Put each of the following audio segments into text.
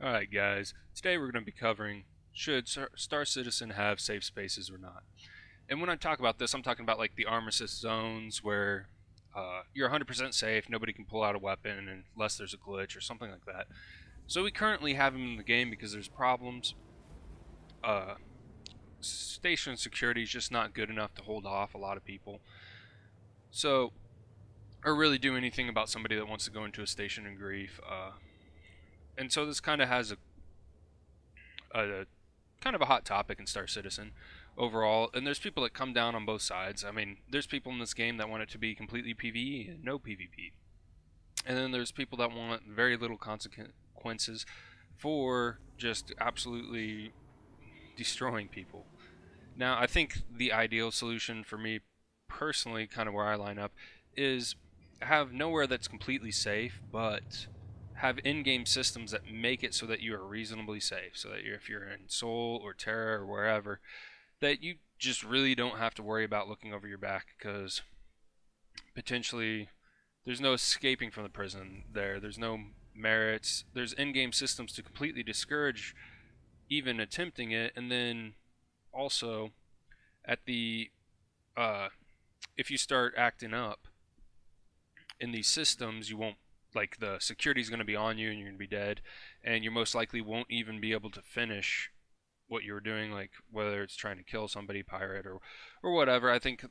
Alright guys, today we're going to be covering should Star Citizen have safe spaces or not. And when I talk about this, I'm talking about like the armistice zones where you're 100% safe, nobody can pull out a weapon unless there's a glitch or something like that. So we currently have them in the game because there's problems. Station security is just not good enough to hold off a lot of people. So, or really do anything about somebody that wants to go into a station and grief. And so this kind of has a kind of a hot topic in Star Citizen overall, and there's people that come down on both sides. I mean, there's people in this game that want it to be completely PvE and no PvP. And then there's people that want very little consequences for just absolutely destroying people. Now, I think the ideal solution for me personally, kind of where I line up, is have nowhere that's completely safe, but have in-game systems that make it so that you are reasonably safe. So that if you're in Sol or Terra or wherever, that you just really don't have to worry about looking over your back because potentially there's no escaping from the prison there. There's no merits. There's in-game systems to completely discourage even attempting it, and then also at the if you start acting up in these systems, you won't, like, the security is going to be on you and you're going to be dead, and you most likely won't even be able to finish what you were doing, like whether it's trying to kill somebody, pirate, or whatever. I think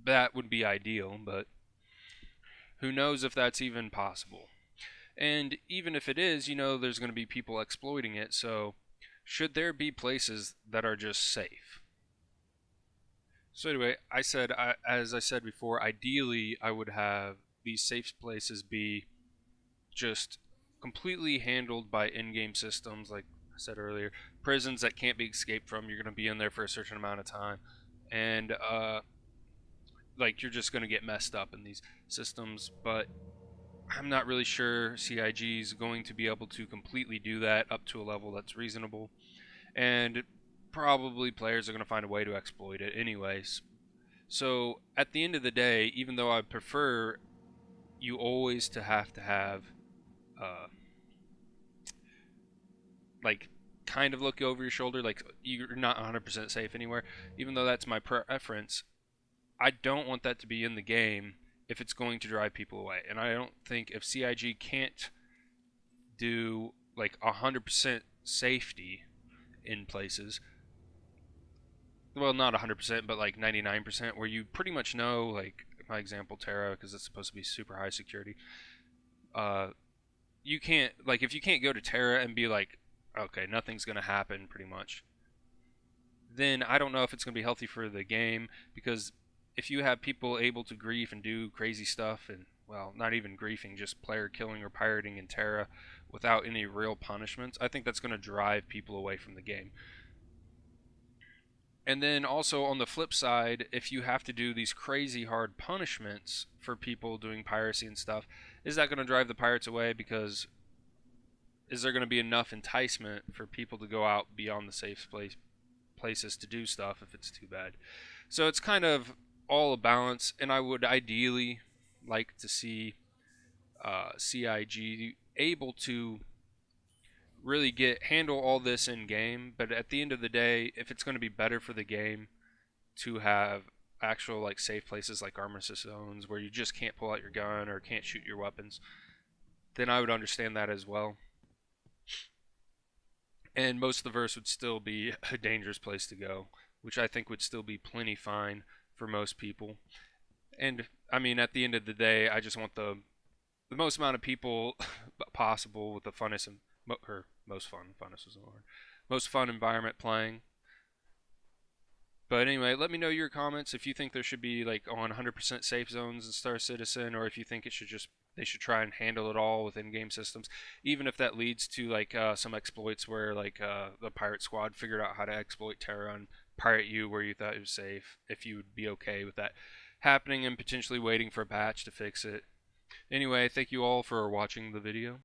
that would be ideal, but who knows if that's even possible. And even if it is, there's going to be people exploiting it. So should there be places that are just safe? So anyway, as I said before, ideally I would have these safe places be just completely handled by in-game systems, like I said earlier. Prisons that can't be escaped from. You're going to be in there for a certain amount of time, and like you're just going to get messed up in these systems. But I'm not really sure CIG is going to be able to completely do that up to a level that's reasonable, and probably players are going to find a way to exploit it anyways. So at the end of the day, even though I prefer you always to have uh, like kind of look over your shoulder, like you're not 100% safe anywhere, even though that's my preference, I don't want that to be in the game if it's going to drive people away. And I don't think if CIG can't do like 100% safety in places, well, not 100%, but like 99%, where you pretty much know, like my example, Terra, because it's supposed to be super high security. Uh, you can't, like, if you can't go to Terra and be like, okay, nothing's gonna happen, pretty much, then I don't know if it's gonna be healthy for the game, because if you have people able to grief and do crazy stuff, and well, not even griefing, just player killing or pirating in Terra without any real punishments, I think that's gonna drive people away from the game. And then also on the flip side, if you have to do these crazy hard punishments for people doing piracy and stuff, is that going to drive the pirates away? Because is there going to be enough enticement for people to go out beyond the safe places to do stuff if it's too bad? So it's kind of all a balance, and I would ideally like to see CIG able to really handle all this in game. But at the end of the day, if it's going to be better for the game to have actual like safe places like armistice zones where you just can't pull out your gun or can't shoot your weapons, then I would understand that as well. And most of the verse would still be a dangerous place to go, which I think would still be plenty fine for most people. And I mean, at the end of the day, I just want the most amount of people possible with the funnest and or most fun. Funnest was the word. Most fun environment playing. But anyway, let me know your comments if you think there should be like on 100% safe zones in Star Citizen, or if you think they should try and handle it all with in-game systems, even if that leads to like some exploits where like the pirate squad figured out how to exploit Terra and pirate you where you thought it was safe. If you would be okay with that happening and potentially waiting for a patch to fix it. Anyway, thank you all for watching the video.